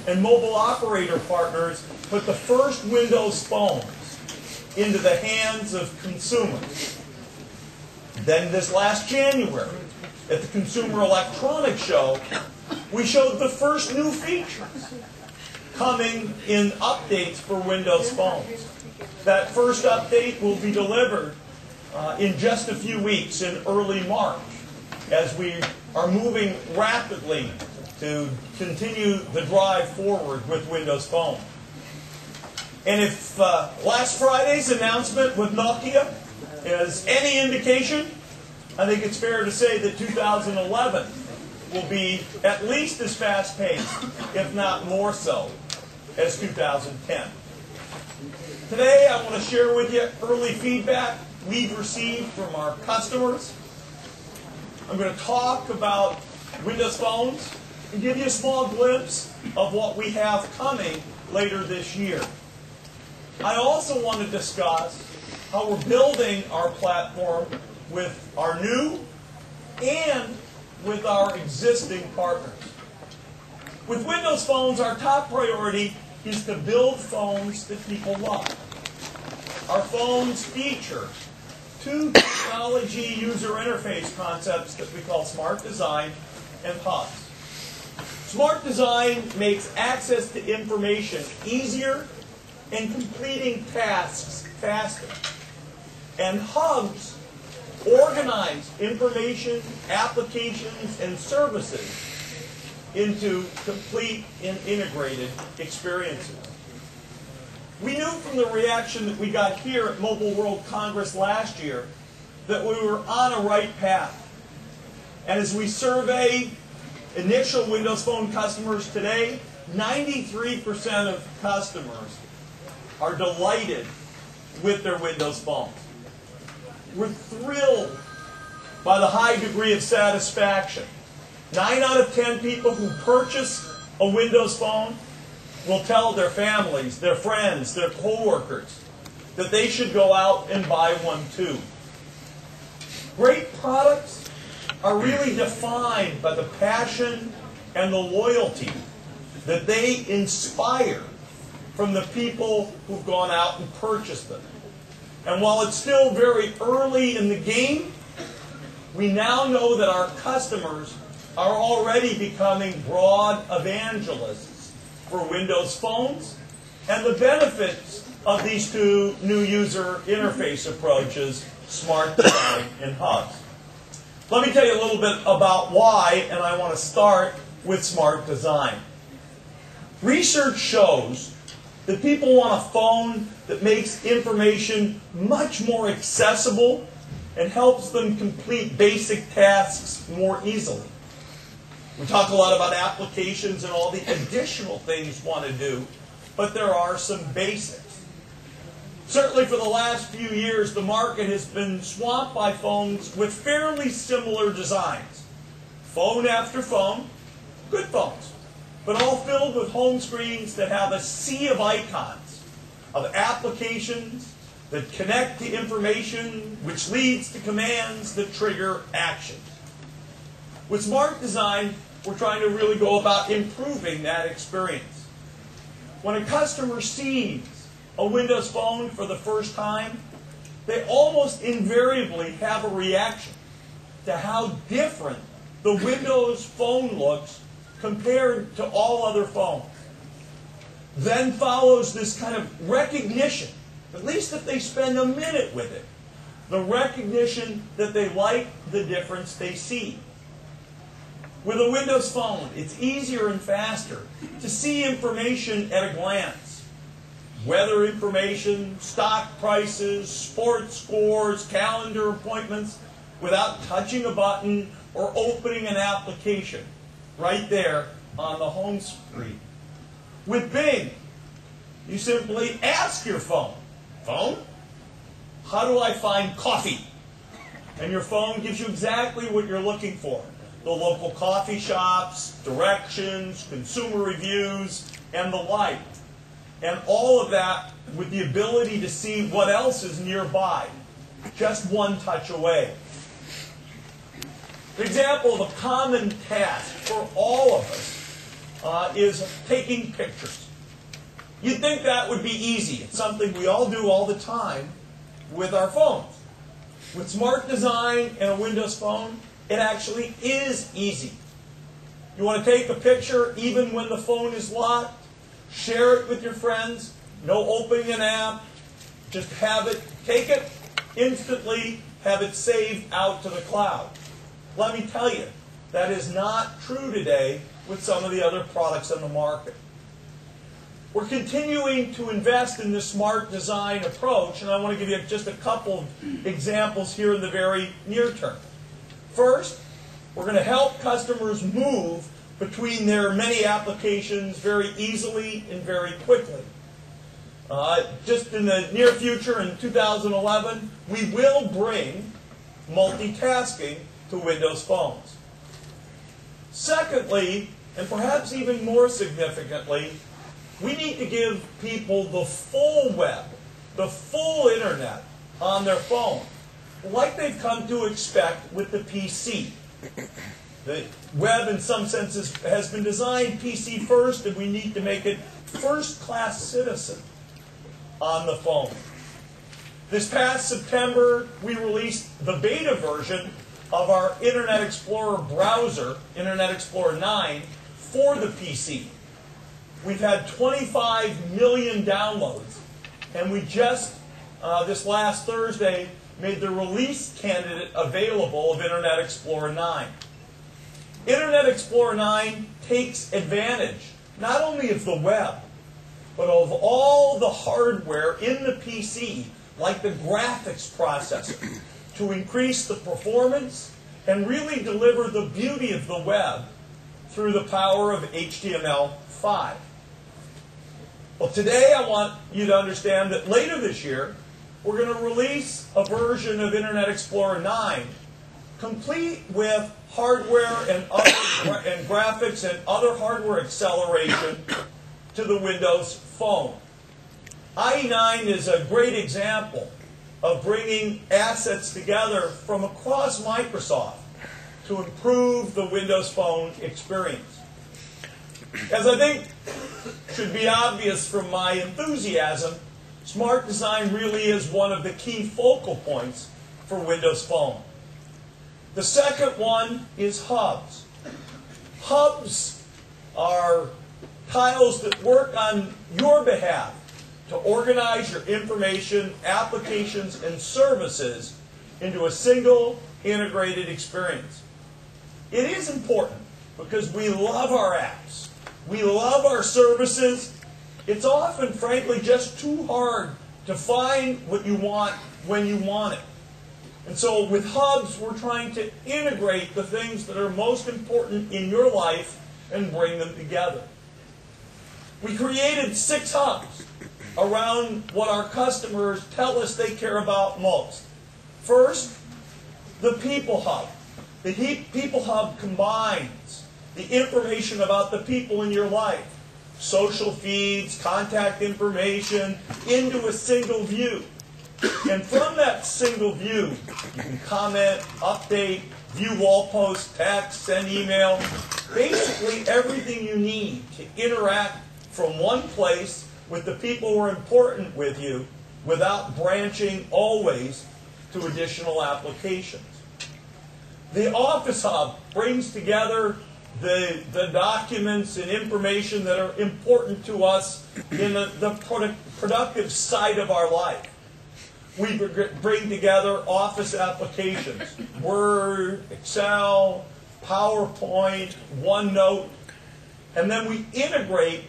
and mobile operator partners put the first Windows phones into the hands of consumers. Then this last January, at the Consumer Electronics Show, we showed the first new features coming in updates for Windows phones. That first update will be delivered in just a few weeks, in early March, as we are moving rapidly to continue the drive forward with Windows Phone. And if last Friday's announcement with Nokia is any indication, I think it's fair to say that 2011 will be at least as fast-paced, if not more so, as 2010. Today, I want to share with you early feedback we've received from our customers. I'm going to talk about Windows phones and give you a small glimpse of what we have coming later this year. I also want to discuss how we're building our platform with our new and with our existing partners. With Windows phones, our top priority is to build phones that people love. Our phones feature two technology user interface concepts that we call Smart Design and Hubs. Smart Design makes access to information easier and completing tasks faster. And Hubs organize information, applications, and services into complete and integrated experiences. We knew from the reaction that we got here at Mobile World Congress last year that we were on a right path. And as we survey initial Windows Phone customers today, 93% of customers are delighted with their Windows phones. We're thrilled by the high degree of satisfaction. 9 out of 10 people who purchase a Windows phone will tell their families, their friends, their coworkers that they should go out and buy one too. Great products are really defined by the passion and the loyalty that they inspire from the people who've gone out and purchased them. And while it's still very early in the game, we now know that our customers are already becoming broad evangelists for Windows phones and the benefits of these two new user interface approaches, Smart Design and Hubs. Let me tell you a little bit about why, and I want to start with Smart Design. Research shows that people want a phone that makes information much more accessible and helps them complete basic tasks more easily. We talk a lot about applications and all the additional things we want to do, but there are some basics. Certainly for the last few years, the market has been swamped by phones with fairly similar designs. Phone after phone, good phones, but all filled with home screens that have a sea of icons, of applications that connect to information, which leads to commands that trigger actions. With Smart Design, we're trying to really go about improving that experience. When a customer sees a Windows phone for the first time, they almost invariably have a reaction to how different the Windows phone looks compared to all other phones. Then follows this kind of recognition, at least if they spend a minute with it, the recognition that they like the difference they see. With a Windows phone, it's easier and faster to see information at a glance. Weather information, stock prices, sports scores, calendar appointments, without touching a button or opening an application right there on the home screen. With Bing, you simply ask your phone, "Phone, how do I find coffee?" And your phone gives you exactly what you're looking for. The local coffee shops, directions, consumer reviews, and the like. And all of that with the ability to see what else is nearby, just one touch away. An example of a common task for all of us is taking pictures. You'd think that would be easy. It's something we all do all the time with our phones. With smart design and a Windows Phone, it actually is easy. You want to take a picture even when the phone is locked, share it with your friends, no opening an app, just have it, take it instantly, have it saved out to the cloud. Let me tell you, that is not true today with some of the other products on the market. We're continuing to invest in this smart design approach, and I want to give you just a couple of examples here in the very near term. First, we're going to help customers move between their many applications very easily and very quickly. Just in the near future, in 2011, we will bring multitasking to Windows phones. Secondly, and perhaps even more significantly, we need to give people the full web, the full internet on their phone, like they've come to expect with the PC. The web, in some senses, has been designed PC first, and we need to make it first-class citizen on the phone. This past September, we released the beta version of our Internet Explorer browser, Internet Explorer 9, for the PC. We've had 25 million downloads, and we just, this last Thursday, made the release candidate available of Internet Explorer 9. Internet Explorer 9 takes advantage not only of the web, but of all the hardware in the PC, like the graphics processor, to increase the performance and really deliver the beauty of the web through the power of HTML5. Well, today I want you to understand that later this year, we're going to release a version of Internet Explorer 9 complete with hardware and graphics and other hardware acceleration to the Windows Phone. IE9 is a great example of bringing assets together from across Microsoft to improve the Windows Phone experience. As I think should be obvious from my enthusiasm, smart design really is one of the key focal points for Windows Phone. The second one is hubs. Hubs are tiles that work on your behalf to organize your information, applications, and services into a single integrated experience. It is important because we love our apps. We love our services. It's often, frankly, just too hard to find what you want when you want it. And so with hubs, we're trying to integrate the things that are most important in your life and bring them together. We created 6 hubs around what our customers tell us they care about most. First, the People Hub. The People Hub combines the information about the people in your life, social feeds, contact information, into a single view. And from that single view, you can comment, update, view wall posts, text, send email, basically everything you need to interact from one place with the people who are important with you without branching always to additional applications. The Office Hub brings together the documents and information that are important to us in the productive side of our life. We bring together Office applications, Word, Excel, PowerPoint, OneNote, and then we integrate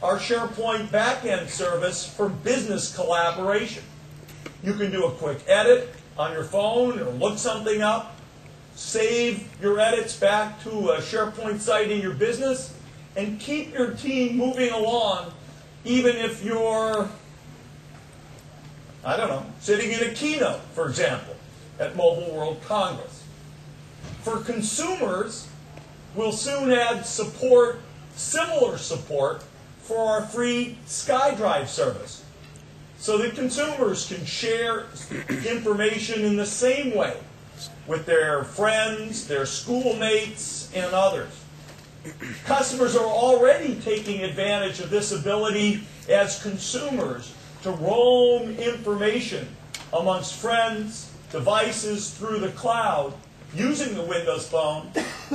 our SharePoint backend service for business collaboration. You can do a quick edit on your phone or look something up, save your edits back to a SharePoint site in your business, and keep your team moving along even if you're, I don't know, sitting in a keynote, for example, at Mobile World Congress. For consumers, we'll soon add support, similar support, for our free SkyDrive service, so that consumers can share information in the same way with their friends, their schoolmates, and others. Customers are already taking advantage of this ability as consumers to roam information amongst friends, devices through the cloud, using the Windows Phone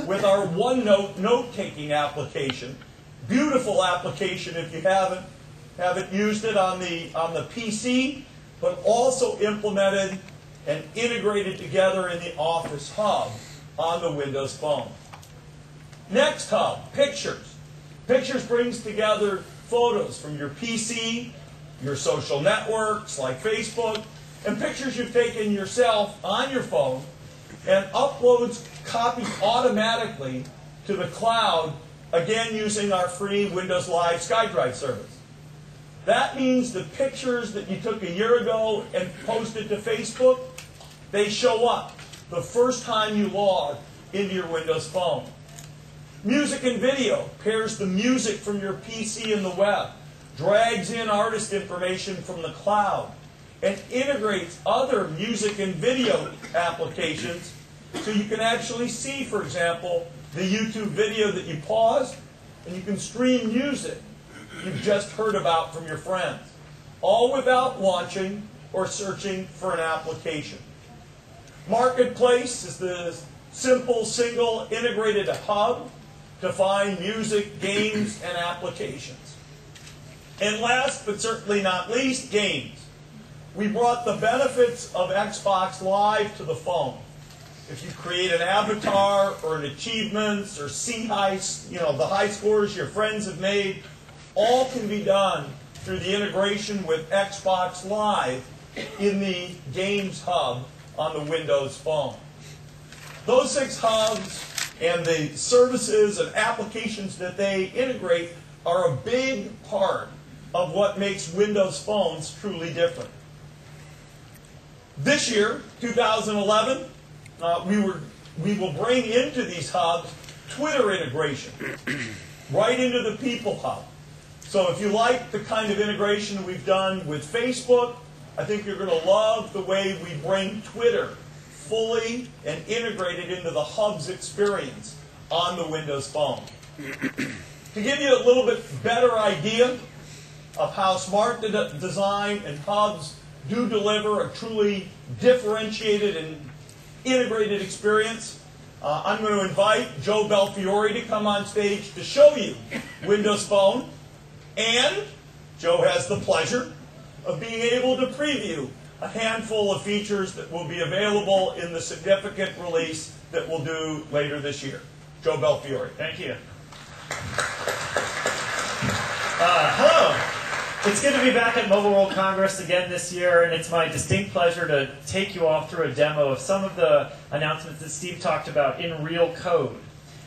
with our OneNote note-taking application. Beautiful application if you haven't used it on the PC, but also implemented and integrated together in the Office Hub on the Windows Phone. Next hub, Pictures. Pictures brings together photos from your PC, your social networks like Facebook, and pictures you've taken yourself on your phone, and uploads copies automatically to the cloud, again using our free Windows Live SkyDrive service. That means the pictures that you took a year ago and posted to Facebook, they show up the first time you log into your Windows Phone. Music and video pairs the music from your PC and the web, drags in artist information from the cloud, and integrates other music and video applications so you can actually see, for example, the YouTube video that you paused, and you can stream music you've just heard about from your friends, all without launching or searching for an application. Marketplace is the simple, single, integrated hub to find music, games, and applications. And last, but certainly not least, games. We brought the benefits of Xbox Live to the phone. If you create an avatar or an achievements or see the high scores your friends have made, all can be done through the integration with Xbox Live in the Games Hub on the Windows Phone. Those 6 hubs and the services and applications that they integrate are a big part of what makes Windows phones truly different. This year, 2011, we will bring into these hubs Twitter integration right into the People Hub. So if you like the kind of integration we've done with Facebook, I think you're going to love the way we bring Twitter fully and integrated into the hub's experience on the Windows Phone. To give you a little bit better idea of how smart design and hubs do deliver a truly differentiated and integrated experience, I'm going to invite Joe Belfiore to come on stage to show you Windows Phone. And Joe has the pleasure of being able to preview a handful of features that will be available in the significant release that we'll do later this year. Joe Belfiore. Thank you. Hello. It's good to be back at Mobile World Congress again this year, and it's my distinct pleasure to take you all through a demo of some of the announcements that Steve talked about in real code.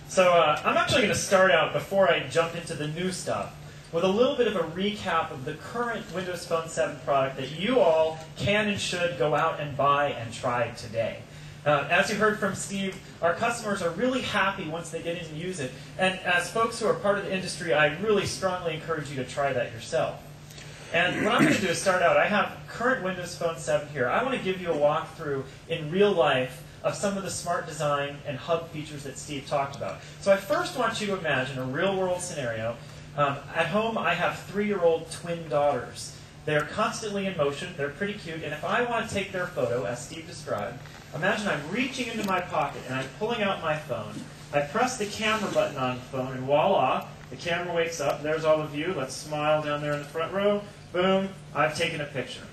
So I'm actually going to start out, before I jump into the new stuff, with a little bit of a recap of the current Windows Phone 7 product that you all can and should go out and buy and try today. As you heard from Steve, our customers are really happy once they get in and use it. And as folks who are part of the industry, I really strongly encourage you to try that yourself. And what I'm going to do is start out. I have current Windows Phone 7 here. I want to give you a walkthrough in real life of some of the smart design and hub features that Steve talked about. So I first want you to imagine a real-world scenario. At home, I have 3-year-old twin daughters. They're constantly in motion. They're pretty cute. And if I want to take their photo, as Steve described, imagine I'm reaching into my pocket and I'm pulling out my phone. I press the camera button on the phone, and voila, the camera wakes up. There's all of you. Let's smile down there in the front row. Boom, I've taken a picture.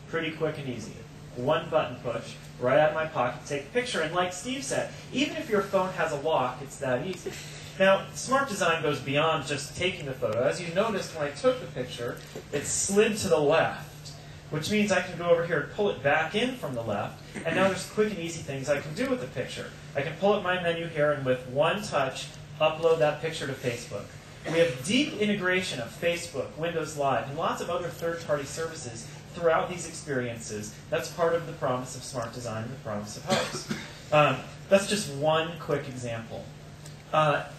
Pretty quick and easy. One button push, right out of my pocket, take a picture. And like Steve said, even if your phone has a lock, it's that easy. Now, smart design goes beyond just taking the photo. As you noticed when I took the picture, it slid to the left, which means I can go over here and pull it back in from the left. And now there's quick and easy things I can do with the picture. I can pull up my menu here and with one touch, upload that picture to Facebook. We have deep integration of Facebook, Windows Live, and lots of other third-party services throughout these experiences. That's part of the promise of smart design and the promise of hubs. That's just one quick example.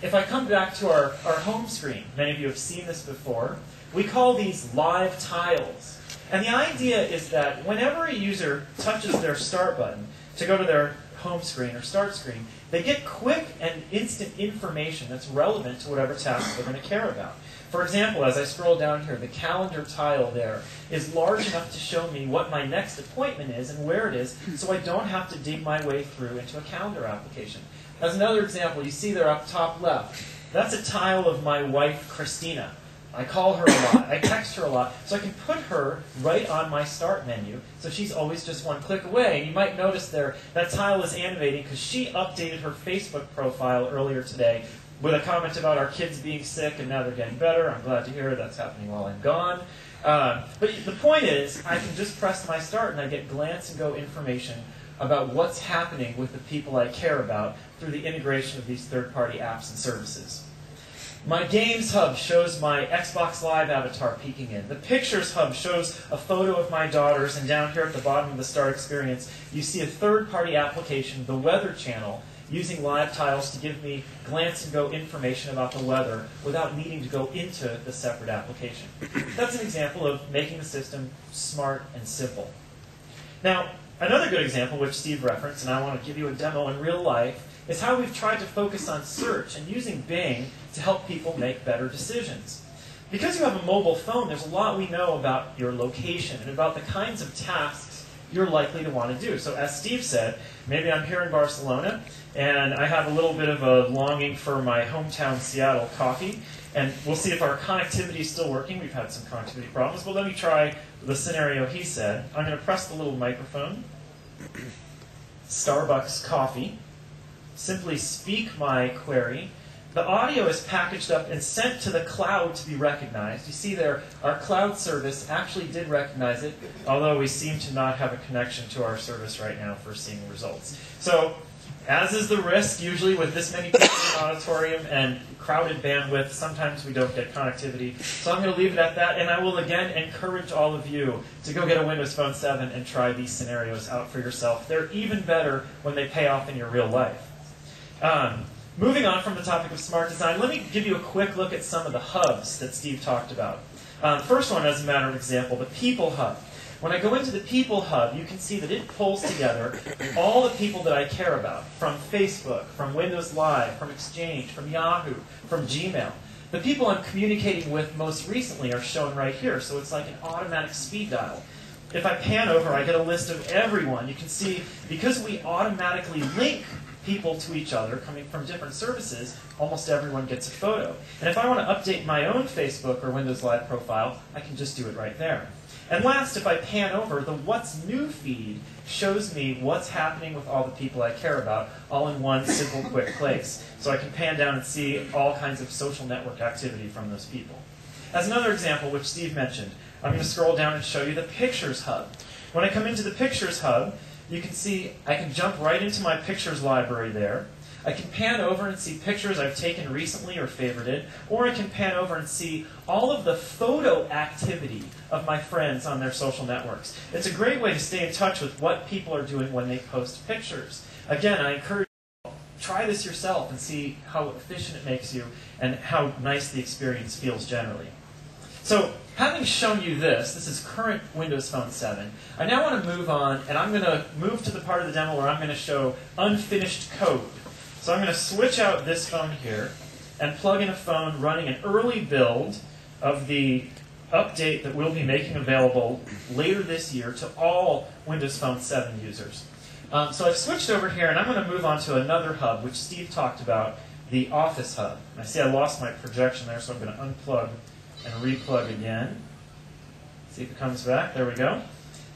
If I come back to our home screen, many of you have seen this before, we call these live tiles. And the idea is that whenever a user touches their start button to go to their home screen or start screen, they get quick and instant information that's relevant to whatever task they're going to care about. For example, as I scroll down here, the calendar tile there is large enough to show me what my next appointment is and where it is, so I don't have to dig my way through into a calendar application. As another example, you see there up top left, that's a tile of my wife, Christina. I call her a lot, I text her a lot, so I can put her right on my start menu, so she's always just one click away. And you might notice there, that tile is animating because she updated her Facebook profile earlier today with a comment about our kids being sick and now they're getting better. I'm glad to hear that's happening while I'm gone. But the point is, I can just press my start and I get glance and go information about what's happening with the people I care about through the integration of these third-party apps and services. My Games Hub shows my Xbox Live avatar peeking in. The Pictures Hub shows a photo of my daughters, and down here at the bottom of the Start experience, you see a third-party application, the Weather Channel, using live tiles to give me glance-and-go information about the weather without needing to go into the separate application. That's an example of making the system smart and simple. Now, another good example, which Steve referenced, and I want to give you a demo in real life, is how we've tried to focus on search and using Bing to help people make better decisions. Because you have a mobile phone, there's a lot we know about your location and about the kinds of tasks you're likely to want to do. So as Steve said, maybe I'm here in Barcelona, and I have a little bit of a longing for my hometown Seattle coffee, and we'll see if our connectivity is still working. We've had some connectivity problems, but let me try the scenario he said. I'm going to press the little microphone, Starbucks coffee, simply speak my query. The audio is packaged up and sent to the cloud to be recognized. You see there, our cloud service actually did recognize it, although we seem to not have a connection to our service right now for seeing results. So, as is the risk, usually with this many people in an auditorium and crowded bandwidth, sometimes we don't get connectivity. So I'm going to leave it at that, and I will again encourage all of you to go get a Windows Phone 7 and try these scenarios out for yourself. They're even better when they pay off in your real life. Moving on from the topic of smart design, let me give you a quick look at some of the hubs that Steve talked about. First one, as a matter of example, the People Hub. When I go into the People Hub, you can see that it pulls together all the people that I care about, from Facebook, from Windows Live, from Exchange, from Yahoo, from Gmail. The people I'm communicating with most recently are shown right here, so it's like an automatic speed dial. If I pan over, I get a list of everyone. You can see, because we automatically link people to each other coming from different services, almost everyone gets a photo. And if I want to update my own Facebook or Windows Live profile, I can just do it right there. And last, if I pan over, the What's New feed shows me what's happening with all the people I care about, all in one simple, quick place. So I can pan down and see all kinds of social network activity from those people. As another example, which Steve mentioned, I'm going to scroll down and show you the Pictures Hub. When I come into the Pictures Hub, you can see I can jump right into my pictures library there. I can pan over and see pictures I've taken recently or favorited, or I can pan over and see all of the photo activity of my friends on their social networks. It's a great way to stay in touch with what people are doing when they post pictures. Again, I encourage you to try this yourself and see how efficient it makes you and how nice the experience feels generally. So, having shown you this is current Windows Phone 7. I now want to move on, and I'm going to move to the part of the demo where I'm going to show unfinished code. So I'm going to switch out this phone here and plug in a phone running an early build of the update that we'll be making available later this year to all Windows Phone 7 users. So I've switched over here, and I'm going to move on to another hub, which Steve talked about, the Office Hub. I see I lost my projection there, so I'm going to unplug and replug again. See if it comes back. There we go.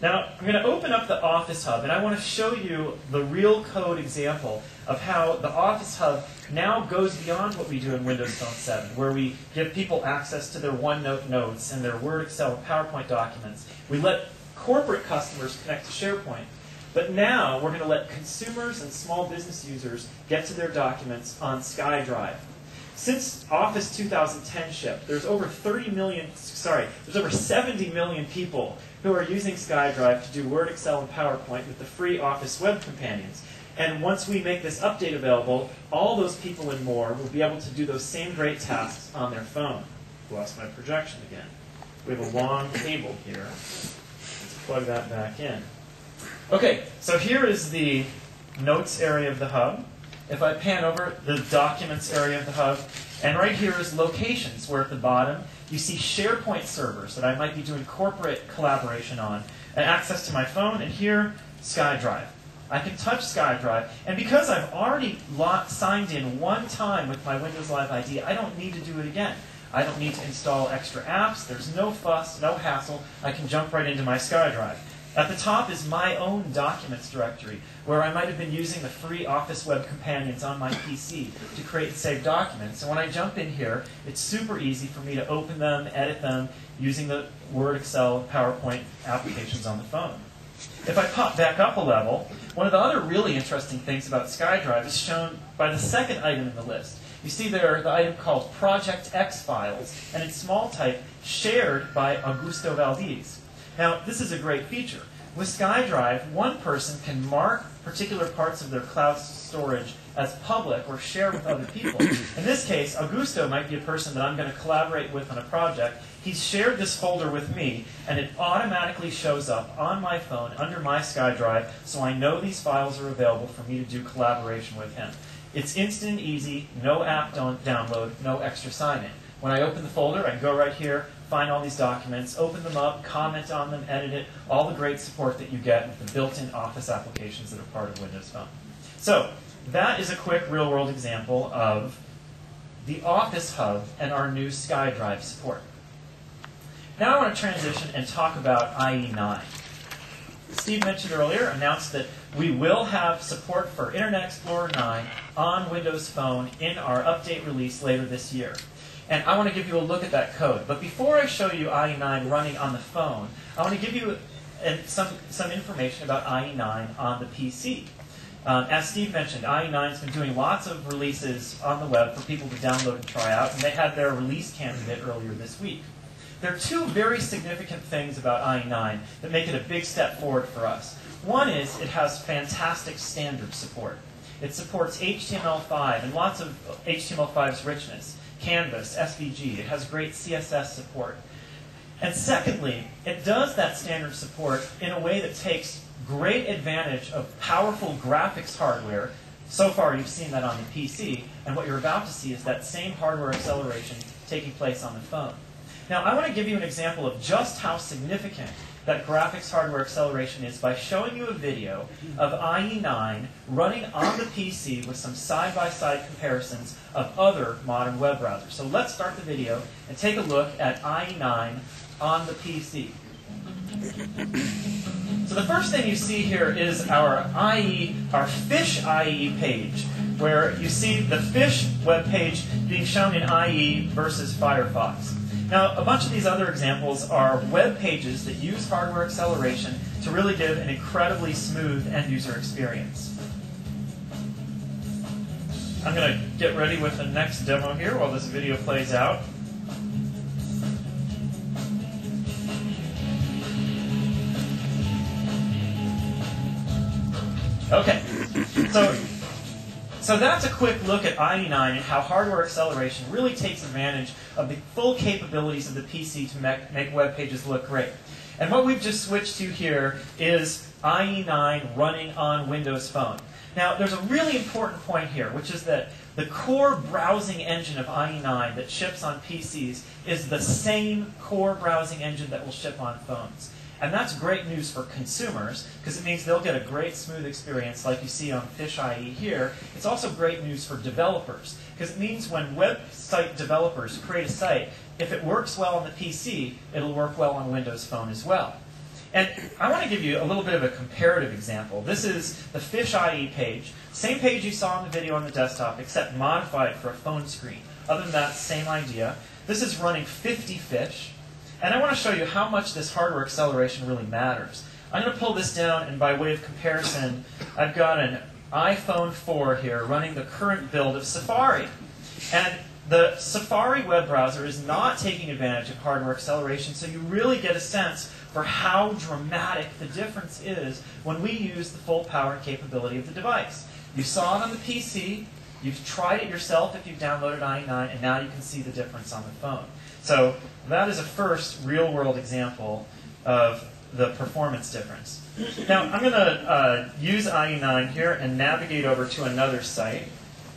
Now, I'm going to open up the Office Hub, and I want to show you the real code example of how the Office Hub now goes beyond what we do in Windows Phone 7, where we give people access to their OneNote notes and their Word, Excel, and PowerPoint documents. We let corporate customers connect to SharePoint. But now, we're going to let consumers and small business users get to their documents on SkyDrive. Since Office 2010 shipped, there's over 70 million people who are using SkyDrive to do Word, Excel, and PowerPoint with the free Office Web Companions. And once we make this update available, all those people and more will be able to do those same great tasks on their phone. Lost my projection again. We have a long cable here. Let's plug that back in. Okay, so here is the Notes area of the hub. If I pan over, the Documents area of the hub. And right here is Locations, where at the bottom you see SharePoint servers that I might be doing corporate collaboration on, and access to my phone, and here, SkyDrive. I can touch SkyDrive, and because I've already signed in one time with my Windows Live ID, I don't need to do it again. I don't need to install extra apps. There's no fuss, no hassle. I can jump right into my SkyDrive. At the top is my own Documents directory, where I might have been using the free Office Web Companions on my PC to create and save documents. And when I jump in here, it's super easy for me to open them, edit them, using the Word, Excel, PowerPoint applications on the phone. If I pop back up a level, one of the other really interesting things about SkyDrive is shown by the second item in the list. You see there the item called Project X Files, and in small type, shared by Augusto Valdez. Now, this is a great feature. With SkyDrive, one person can mark particular parts of their cloud storage as public or share with other people. In this case, Augusto might be a person that I'm going to collaborate with on a project. He's shared this folder with me, and it automatically shows up on my phone under my SkyDrive, so I know these files are available for me to do collaboration with him. It's instant and easy, no app download, no extra sign-in. When I open the folder, I can go right here, find all these documents, open them up, comment on them, edit it, all the great support that you get with the built-in Office applications that are part of Windows Phone. So, that is a quick real-world example of the Office Hub and our new SkyDrive support. Now I want to transition and talk about IE9. Steve mentioned earlier, announced that we will have support for Internet Explorer 9 on Windows Phone in our update release later this year. And I want to give you a look at that code. But before I show you IE9 running on the phone, I want to give you some information about IE9 on the PC. As Steve mentioned, IE9 has been doing lots of releases on the web for people to download and try out, and they had their release candidate earlier this week. There are two very significant things about IE9 that make it a big step forward for us. One is it has fantastic standard support. It supports HTML5 and lots of HTML5's richness, Canvas, SVG. It has great CSS support. And secondly, it does that standard support in a way that takes great advantage of powerful graphics hardware. So far, you've seen that on the PC, and what you're about to see is that same hardware acceleration taking place on the phone. Now, I want to give you an example of just how significant that graphics hardware acceleration is by showing you a video of IE9 running on the PC with some side-by-side comparisons of other modern web browsers. So let's start the video and take a look at IE9 on the PC. So the first thing you see here is our Fish IE page, where you see the Fish web page being shown in IE versus Firefox. Now, a bunch of these other examples are web pages that use hardware acceleration to really give an incredibly smooth end-user experience. I'm going to get ready with the next demo here while this video plays out. Okay, so that's a quick look at IE9 and how hardware acceleration really takes advantage of the full capabilities of the PC to make web pages look great. And what we've just switched to here is IE9 running on Windows Phone. Now, there's a really important point here, which is that the core browsing engine of IE9 that ships on PCs is the same core browsing engine that will ship on phones. And that's great news for consumers, because it means they'll get a great smooth experience like you see on Fish IE here. It's also great news for developers, because it means when website developers create a site, if it works well on the PC, it'll work well on Windows Phone as well. And I want to give you a little bit of a comparative example. This is the Fish IE page. Same page you saw in the video on the desktop, except modified for a phone screen. Other than that, same idea. This is running 50 Fish. And I want to show you how much this hardware acceleration really matters. I'm going to pull this down, and by way of comparison, I've got an iPhone 4 here running the current build of Safari. And the Safari web browser is not taking advantage of hardware acceleration, so you really get a sense for how dramatic the difference is when we use the full power and capability of the device. You saw it on the PC, you've tried it yourself if you've downloaded IE9, and now you can see the difference on the phone. So that is a first real-world example of the performance difference. Now, I'm going to use IE9 here and navigate over to another site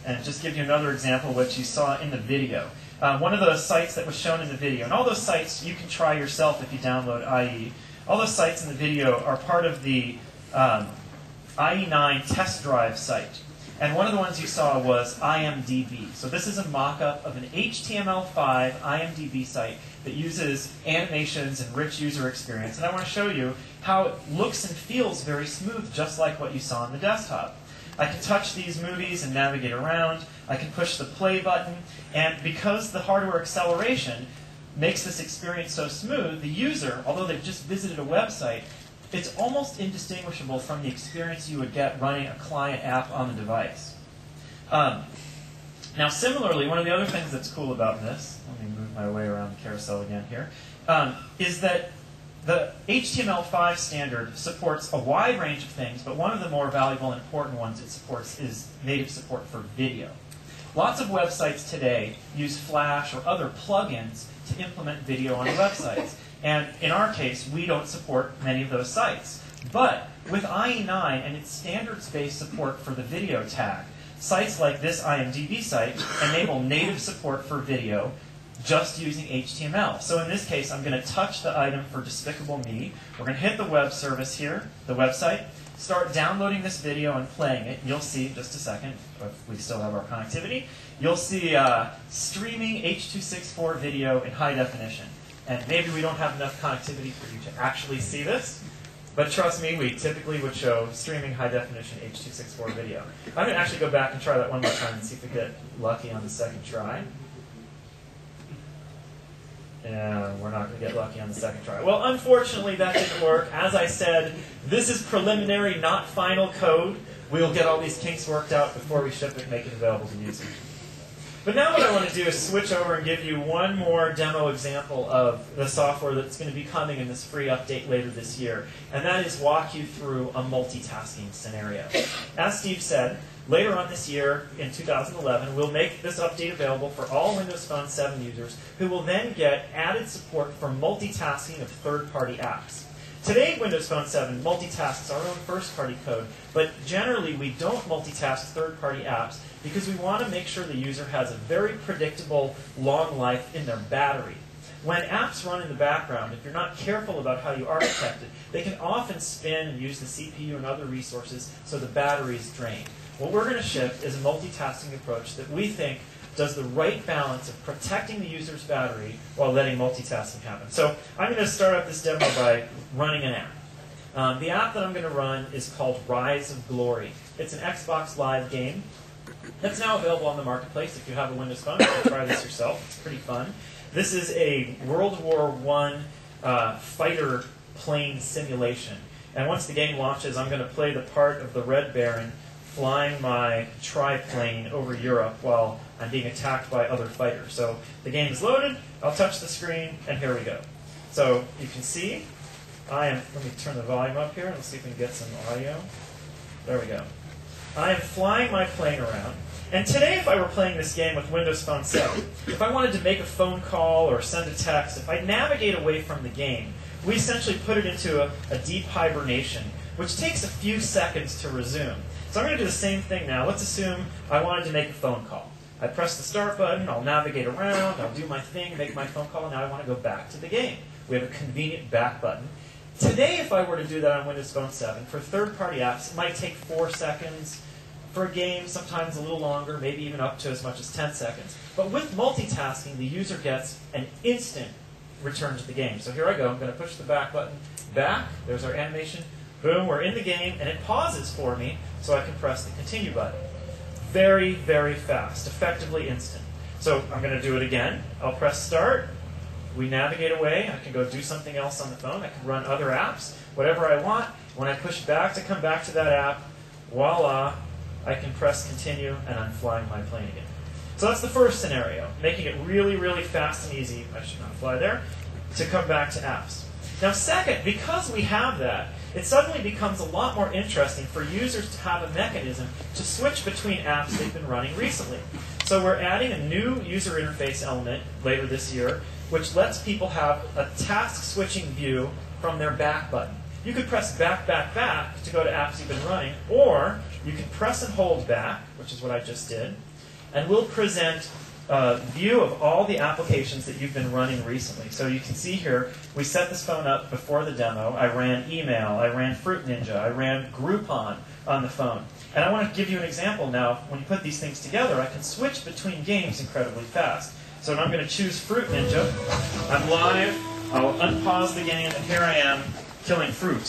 and just give you another example of what you saw in the video. One of those sites that was shown in the video, and all those sites you can try yourself if you download IE. All those sites in the video are part of the IE9 test drive site. And one of the ones you saw was IMDb. So this is a mock-up of an HTML5 IMDb site that uses animations and rich user experience. And I want to show you how it looks and feels very smooth, just like what you saw on the desktop. I can touch these movies and navigate around. I can push the play button. And because the hardware acceleration makes this experience so smooth, the user, although they've just visited a website, it's almost indistinguishable from the experience you would get running a client app on the device. Now, similarly, one of the other things that's cool about this, let me move my way around the carousel again here, is that the HTML5 standard supports a wide range of things, but one of the more valuable and important ones it supports is native support for video. Lots of websites today use Flash or other plugins to implement video on websites. And in our case, we don't support many of those sites. But with IE9 and its standards-based support for the video tag, sites like this IMDb site enable native support for video just using HTML. So in this case, I'm going to touch the item for Despicable Me. We're going to hit the web service here, the website, start downloading this video and playing it. You'll see, just a second, if we still have our connectivity, you'll see streaming H.264 video in high definition. And maybe we don't have enough connectivity for you to actually see this, but trust me, we typically would show streaming high-definition H.264 video. I'm going to actually go back and try that one more time and see if we get lucky on the second try. And we're not going to get lucky on the second try. Well, unfortunately, that didn't work. As I said, this is preliminary, not final code. We'll get all these kinks worked out before we ship it and make it available to users. But now what I want to do is switch over and give you one more demo example of the software that's going to be coming in this free update later this year. And that is walk you through a multitasking scenario. As Steve said, later on this year, in 2011, we'll make this update available for all Windows Phone 7 users who will then get added support for multitasking of third-party apps. Today, Windows Phone 7 multitasks our own first-party code, but generally we don't multitask third-party apps because we want to make sure the user has a very predictable long life in their battery. When apps run in the background, if you're not careful about how you architect it, they can often spin and use the CPU and other resources so the battery is drained. What we're going to ship is a multitasking approach that we think does the right balance of protecting the user's battery while letting multitasking happen. So I'm going to start up this demo by running an app. The app that I'm going to run is called Rise of Glory. It's an Xbox Live game that's now available on the marketplace. If you have a Windows Phone, you can try this yourself. It's pretty fun. This is a World War I fighter plane simulation. And once the game launches, I'm going to play the part of the Red Baron flying my triplane over Europe while I'm being attacked by other fighters. So the game is loaded, I'll touch the screen, and here we go. So you can see, let me turn the volume up here, let's see if we can get some audio. There we go. I am flying my plane around, and today if I were playing this game with Windows Phone 7, if I wanted to make a phone call or send a text, if I navigate away from the game, we essentially put it into a deep hibernation, which takes a few seconds to resume. So I'm going to do the same thing now. Let's assume I wanted to make a phone call. I press the start button, I'll navigate around, I'll do my thing, make my phone call, and now I want to go back to the game. We have a convenient back button. Today, if I were to do that on Windows Phone 7, for third-party apps, it might take 4 seconds. For a game, sometimes a little longer, maybe even up to as much as 10 seconds. But with multitasking, the user gets an instant return to the game. So here I go. I'm going to push the back button. Back. There's our animation. Boom, we're in the game, and it pauses for me, so I can press the continue button. Very, very fast. Effectively instant. So I'm going to do it again. I'll press start. We navigate away. I can go do something else on the phone. I can run other apps, whatever I want. When I push back to come back to that app, voila, I can press continue, and I'm flying my plane again. So that's the first scenario, making it really, really fast and easy, I should not fly there, to come back to apps. Now second, because we have that, it suddenly becomes a lot more interesting for users to have a mechanism to switch between apps they've been running recently. So we're adding a new user interface element later this year, which lets people have a task switching view from their back button. You could press back, back, back to go to apps you've been running, or you can press and hold back, which is what I just did, and we'll present a view of all the applications that you've been running recently. So you can see here, we set this phone up before the demo. I ran email, I ran Fruit Ninja, I ran Groupon on the phone. And I want to give you an example now. When you put these things together, I can switch between games incredibly fast. So I'm going to choose Fruit Ninja. I'm live. I'll unpause the game, and here I am killing fruit.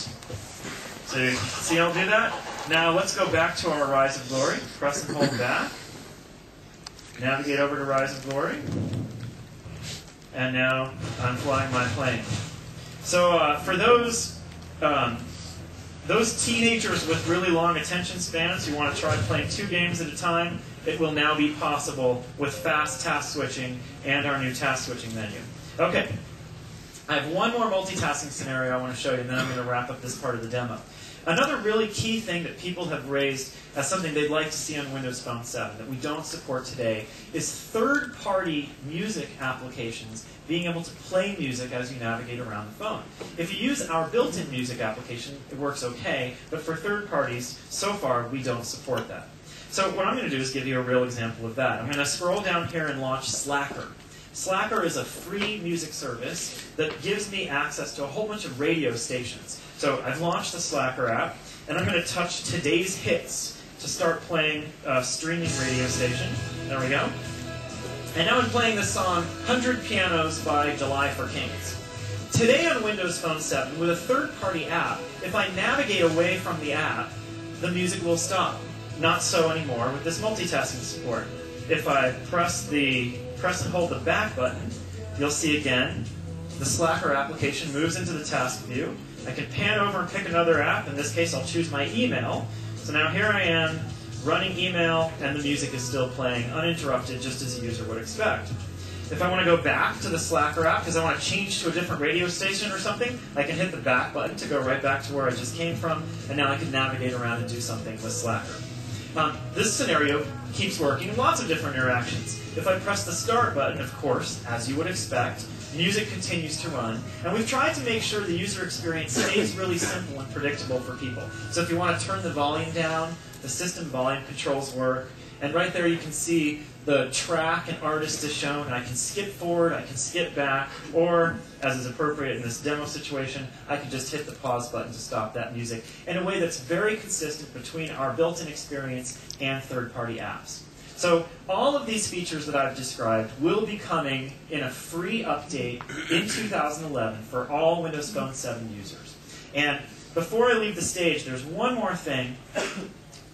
So you see I'll do that? Now let's go back to our Rise of Glory. Press and hold back. Navigate over to Rise of Glory. And now I'm flying my plane. So for those teenagers with really long attention spans who want to try playing 2 games at a time, it will now be possible with fast task switching and our new task switching menu. Okay, I have one more multitasking scenario I want to show you, and then I'm going to wrap up this part of the demo. Another really key thing that people have raised as something they'd like to see on Windows Phone 7 that we don't support today is third-party music applications being able to play music as you navigate around the phone. If you use our built-in music application, it works okay, but for third parties, so far, we don't support that. So what I'm going to do is give you a real example of that. I'm going to scroll down here and launch Slacker. Slacker is a free music service that gives me access to a whole bunch of radio stations. So I've launched the Slacker app, and I'm going to touch Today's Hits to start playing a streaming radio station. There we go. And now I'm playing the song 100 Pianos by July for Kings. Today on Windows Phone 7, with a third-party app, if I navigate away from the app, the music will stop. Not so anymore with this multitasking support. If I press and hold the back button, you'll see again the Slacker application moves into the task view. I can pan over and pick another app. In this case, I'll choose my email. So now here I am running email, and the music is still playing uninterrupted, just as a user would expect. If I want to go back to the Slacker app because I want to change to a different radio station or something, I can hit the back button to go right back to where I just came from, and now I can navigate around and do something with Slacker. This scenario keeps working in lots of different interactions. If I press the start button, of course, as you would expect, music continues to run. And we've tried to make sure the user experience stays really simple and predictable for people. So if you want to turn the volume down, the system volume controls work. And right there you can see the track and artist is shown. And I can skip forward, I can skip back, or, as is appropriate in this demo situation, I can just hit the pause button to stop that music in a way that's very consistent between our built-in experience and third-party apps. So all of these features that I've described will be coming in a free update in 2011 for all Windows Phone 7 users. And before I leave the stage, there's one more thing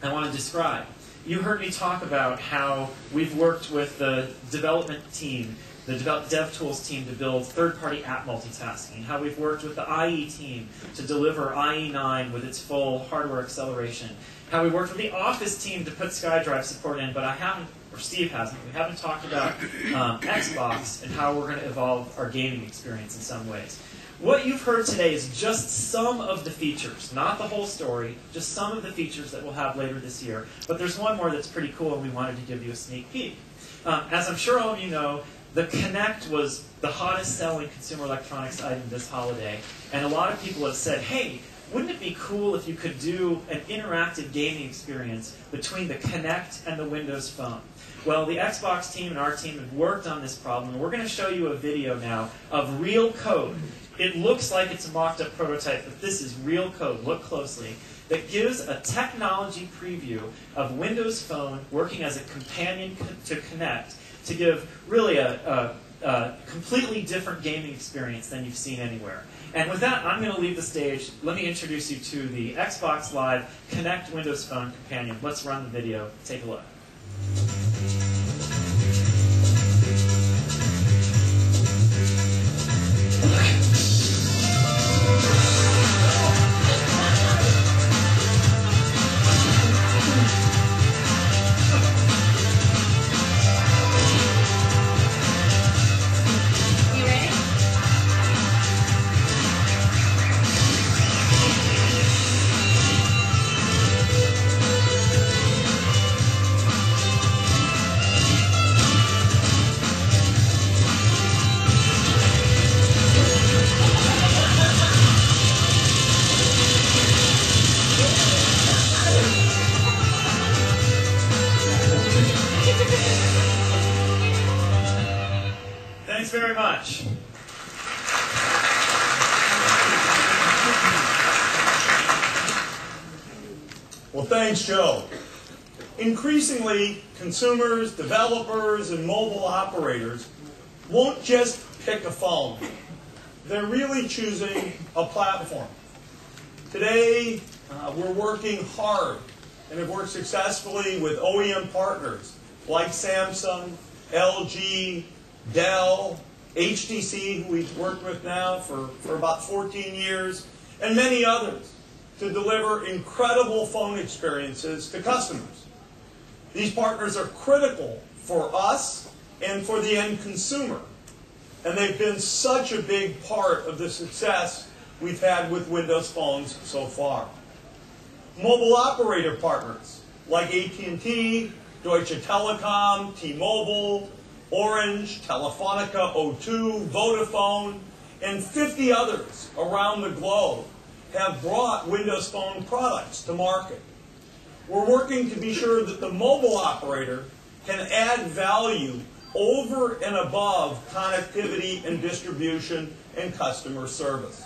I want to describe. You heard me talk about how we've worked with the development team, the DevTools team, to build third-party app multitasking, how we've worked with the IE team to deliver IE9 with its full hardware acceleration, how we worked with the Office team to put SkyDrive support in, but I haven't, or Steve hasn't, we haven't talked about Xbox and how we're going to evolve our gaming experience in some ways. What you've heard today is just some of the features, not the whole story, just some of the features that we'll have later this year. But there's one more that's pretty cool, and we wanted to give you a sneak peek. As I'm sure all of you know, the Kinect was the hottest selling consumer electronics item this holiday, and a lot of people have said, hey, wouldn't it be cool if you could do an interactive gaming experience between the Kinect and the Windows Phone? Well, the Xbox team and our team have worked on this problem, and we're going to show you a video now of real code. It looks like it's a mocked-up prototype, but this is real code. Look closely. That gives a technology preview of Windows Phone working as a companion to Kinect to give really a completely different gaming experience than you've seen anywhere. And with that, I'm going to leave the stage. Let me introduce you to the Xbox Live Kinect Windows Phone companion. Let's run the video. Take a look. thanks, Joe. Increasingly, consumers, developers, and mobile operators won't just pick a phone. They're really choosing a platform. Today, we're working hard and have worked successfully with OEM partners like Samsung, LG, Dell, HTC, who we've worked with now for about 14 years, and many others to deliver incredible phone experiences to customers. These partners are critical for us and for the end consumer, and they've been such a big part of the success we've had with Windows phones so far. Mobile operator partners like AT&T, Deutsche Telekom, T-Mobile, Orange, Telefonica, O2, Vodafone, and 50 others around the globe have brought Windows Phone products to market. We're working to be sure that the mobile operator can add value over and above connectivity and distribution and customer service.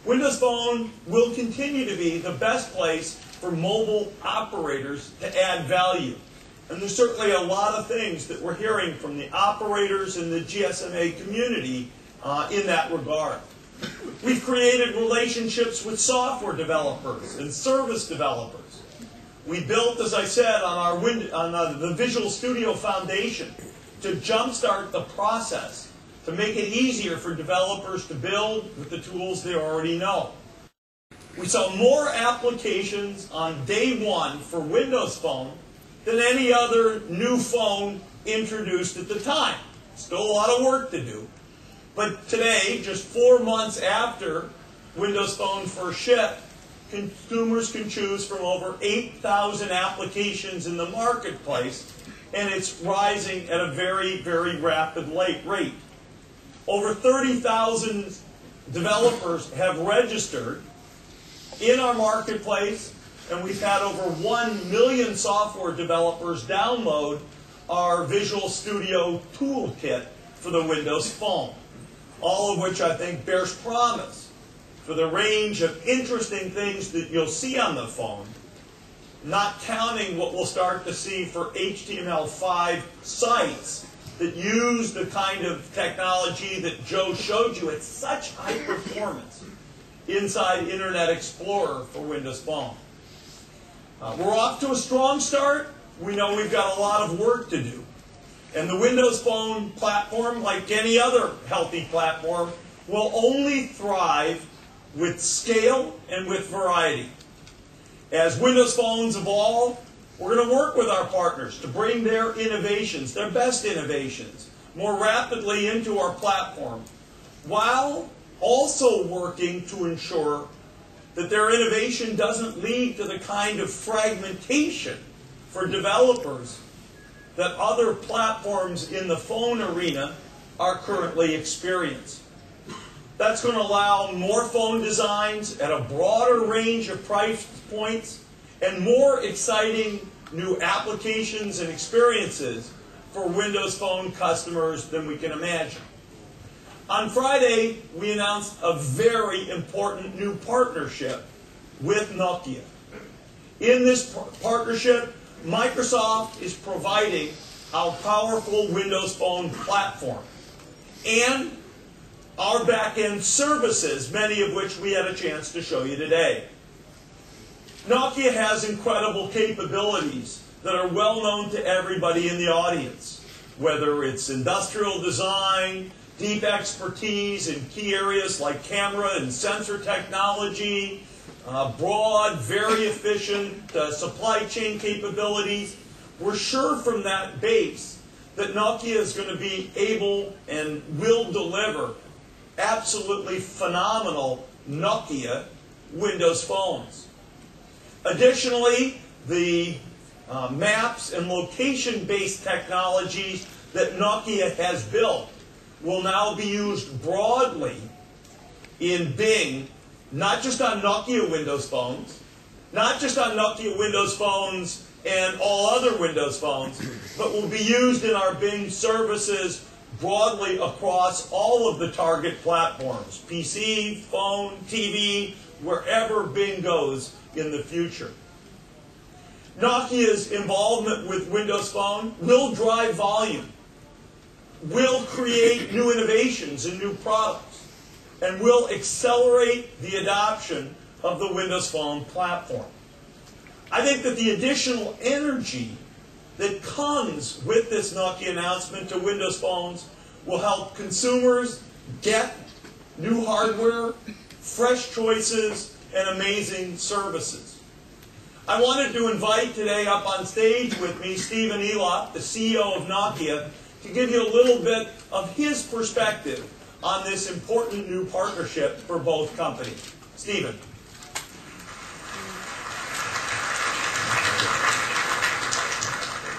Windows Phone will continue to be the best place for mobile operators to add value. And there's certainly a lot of things that we're hearing from the operators and the GSMA community in that regard. We've created relationships with software developers and service developers. We built, as I said, on the Visual Studio Foundation to jumpstart the process, to make it easier for developers to build with the tools they already know. We saw more applications on day one for Windows Phone than any other new phone introduced at the time. Still a lot of work to do. But today, just 4 months after Windows Phone first shipped, consumers can choose from over 8,000 applications in the marketplace, and it's rising at a very, very rapid rate. Over 30,000 developers have registered in our marketplace, and we've had over 1 million software developers download our Visual Studio Toolkit for the Windows Phone, all of which I think bears promise for the range of interesting things that you'll see on the phone, not counting what we'll start to see for HTML5 sites that use the kind of technology that Joe showed you at such high performance inside Internet Explorer for Windows Phone. We're off to a strong start. We know we've got a lot of work to do. And the Windows Phone platform, like any other healthy platform, will only thrive with scale and with variety. As Windows Phones evolve, we're going to work with our partners to bring their innovations, their best innovations, more rapidly into our platform, while also working to ensure that their innovation doesn't lead to the kind of fragmentation for developers that other platforms in the phone arena are currently experiencing. That's going to allow more phone designs at a broader range of price points and more exciting new applications and experiences for Windows Phone customers than we can imagine. On Friday, we announced a very important new partnership with Nokia. In this partnership, Microsoft is providing our powerful Windows Phone platform and our back-end services, many of which we had a chance to show you today. Nokia has incredible capabilities that are well known to everybody in the audience, whether it's industrial design, deep expertise in key areas like camera and sensor technology, broad, very efficient supply chain capabilities. We're sure from that base that Nokia is going to be able and will deliver absolutely phenomenal Nokia Windows phones. Additionally, the maps and location-based technologies that Nokia has built will now be used broadly in Bing, not just on Nokia Windows phones, not just on Nokia Windows phones and all other Windows phones, but will be used in our Bing services broadly across all of the target platforms, PC, phone, TV, wherever Bing goes in the future. Nokia's involvement with Windows Phone will drive volume, will create new innovations and new products, and will accelerate the adoption of the Windows Phone platform. I think that the additional energy that comes with this Nokia announcement to Windows Phones will help consumers get new hardware, fresh choices, and amazing services. I wanted to invite today up on stage with me Stephen Elop, the CEO of Nokia, to give you a little bit of his perspective on this important new partnership for both companies. Stephen.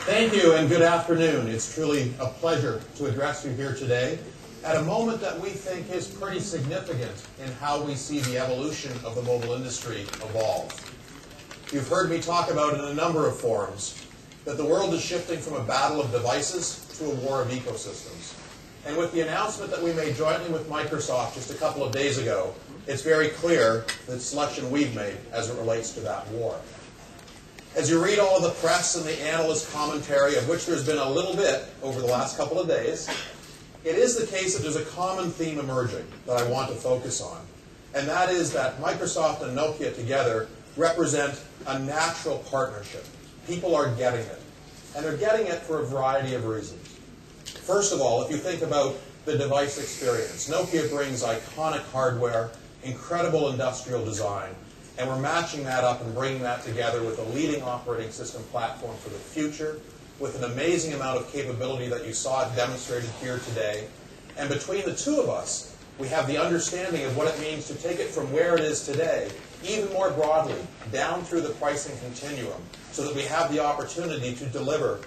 Thank you and good afternoon. It's truly a pleasure to address you here today at a moment that we think is pretty significant in how we see the evolution of the mobile industry evolve. You've heard me talk about in a number of forums that the world is shifting from a battle of devices to a war of ecosystems. And with the announcement that we made jointly with Microsoft just a couple of days ago, it's very clear the selection we've made as it relates to that war. As you read all of the press and the analyst commentary, of which there's been a little bit over the last couple of days, it is the case that there's a common theme emerging that I want to focus on. And that is that Microsoft and Nokia together represent a natural partnership. People are getting it. And they're getting it for a variety of reasons. First of all, if you think about the device experience, Nokia brings iconic hardware, incredible industrial design, and we're matching that up and bringing that together with a leading operating system platform for the future, with an amazing amount of capability that you saw demonstrated here today. And between the two of us, we have the understanding of what it means to take it from where it is today, even more broadly, down through the pricing continuum, so that we have the opportunity to deliver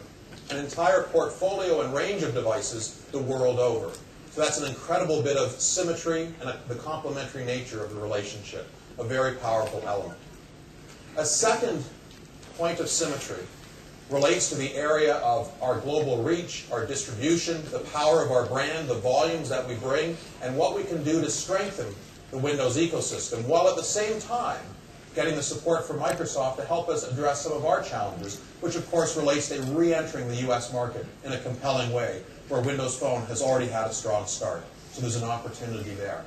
an entire portfolio and range of devices the world over. So that's an incredible bit of symmetry and the complementary nature of the relationship, a very powerful element. A second point of symmetry relates to the area of our global reach, our distribution, the power of our brand, the volumes that we bring, and what we can do to strengthen the Windows ecosystem, while at the same time getting the support from Microsoft to help us address some of our challenges, which of course relates to re-entering the US market in a compelling way, where Windows Phone has already had a strong start. So there's an opportunity there.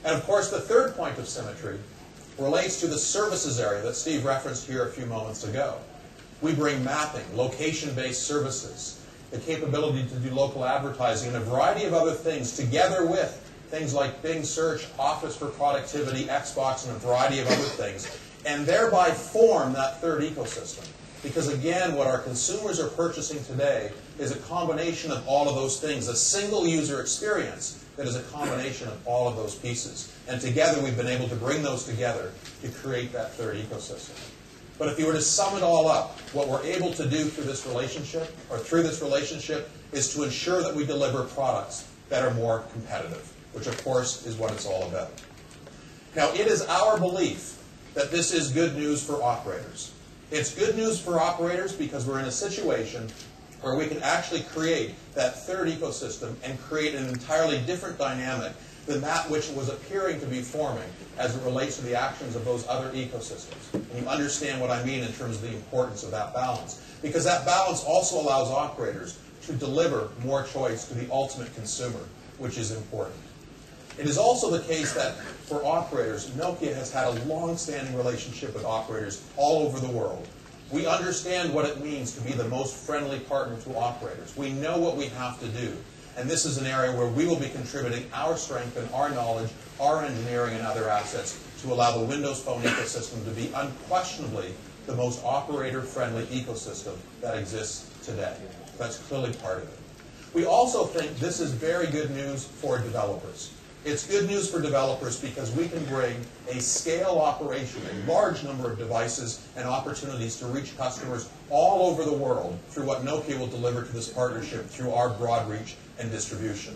And of course the third point of symmetry relates to the services area that Steve referenced here a few moments ago. We bring mapping, location-based services, the capability to do local advertising, and a variety of other things together with things like Bing Search, Office for Productivity, Xbox, and a variety of other things, and thereby form that third ecosystem. Because again, what our consumers are purchasing today is a combination of all of those things, a single user experience that is a combination of all of those pieces. And together we've been able to bring those together to create that third ecosystem. But if you were to sum it all up, what we're able to do through this relationship, is to ensure that we deliver products that are more competitive, which of course is what it's all about. Now, it is our belief that this is good news for operators. It's good news for operators because we're in a situation where we can actually create that third ecosystem and create an entirely different dynamic than that which was appearing to be forming as it relates to the actions of those other ecosystems. And you understand what I mean in terms of the importance of that balance. Because that balance also allows operators to deliver more choice to the ultimate consumer, which is important. It is also the case that for operators, Nokia has had a long-standing relationship with operators all over the world. We understand what it means to be the most friendly partner to operators. We know what we have to do. And this is an area where we will be contributing our strength and our knowledge, our engineering and other assets to allow the Windows Phone ecosystem to be unquestionably the most operator-friendly ecosystem that exists today. That's clearly part of it. We also think this is very good news for developers. It's good news for developers because we can bring a scale operation, a large number of devices and opportunities to reach customers all over the world through what Nokia will deliver to this partnership through our broad reach and distribution.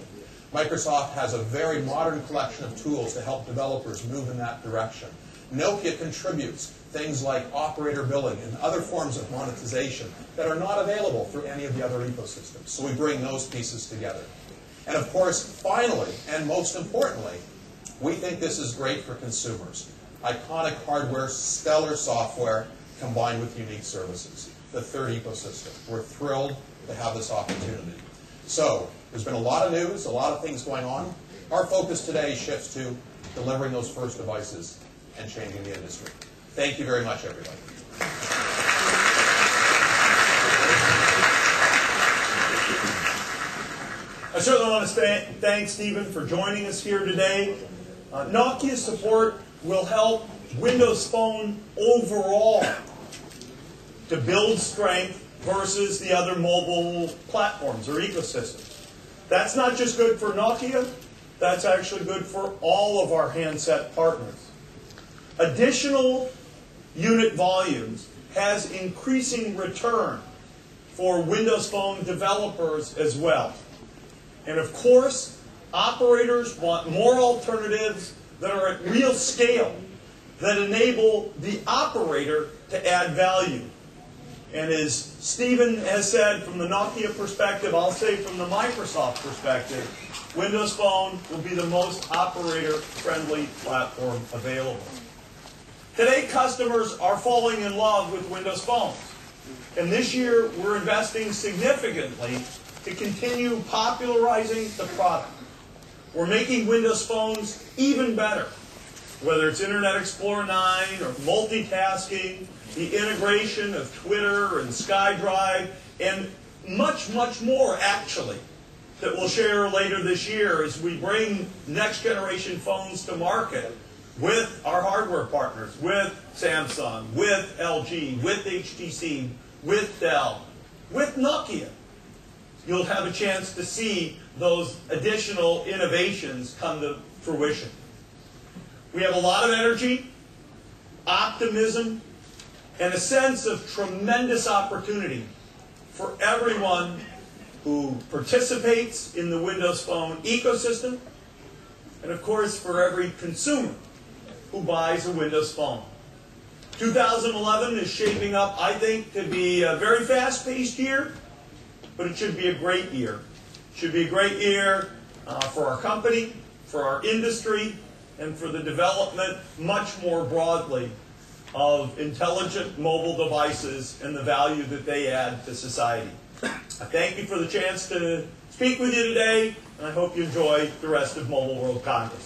Microsoft has a very modern collection of tools to help developers move in that direction. Nokia contributes things like operator billing and other forms of monetization that are not available through any of the other ecosystems. So we bring those pieces together. And of course, finally, and most importantly, we think this is great for consumers. Iconic hardware, stellar software, combined with unique services, the third ecosystem. We're thrilled to have this opportunity. So, there's been a lot of news, a lot of things going on. Our focus today shifts to delivering those first devices and changing the industry. Thank you very much, everybody. I certainly want to thank Stephen for joining us here today. Nokia's support will help Windows Phone overall to build strength versus the other mobile platforms or ecosystems. That's not just good for Nokia, that's actually good for all of our handset partners. Additional unit volumes has increasing return for Windows Phone developers as well. And of course, operators want more alternatives that are at real scale, that enable the operator to add value. And as Stephen has said from the Nokia perspective, I'll say from the Microsoft perspective, Windows Phone will be the most operator-friendly platform available. Today, customers are falling in love with Windows Phones. And this year, we're investing significantly to continue popularizing the product. We're making Windows Phones even better, whether it's Internet Explorer 9 or multitasking, the integration of Twitter and SkyDrive, and much, much more, actually, that we'll share later this year as we bring next-generation phones to market with our hardware partners, with Samsung, with LG, with HTC, with Dell, with Nokia. You'll have a chance to see those additional innovations come to fruition. We have a lot of energy, optimism, and a sense of tremendous opportunity for everyone who participates in the Windows Phone ecosystem, and of course for every consumer who buys a Windows Phone. 2011 is shaping up, I think, to be a very fast-paced year, but it should be a great year. It should be a great year for our company, for our industry, and for the development, much more broadly, of intelligent mobile devices and the value that they add to society. I thank you for the chance to speak with you today, and I hope you enjoy the rest of Mobile World Congress.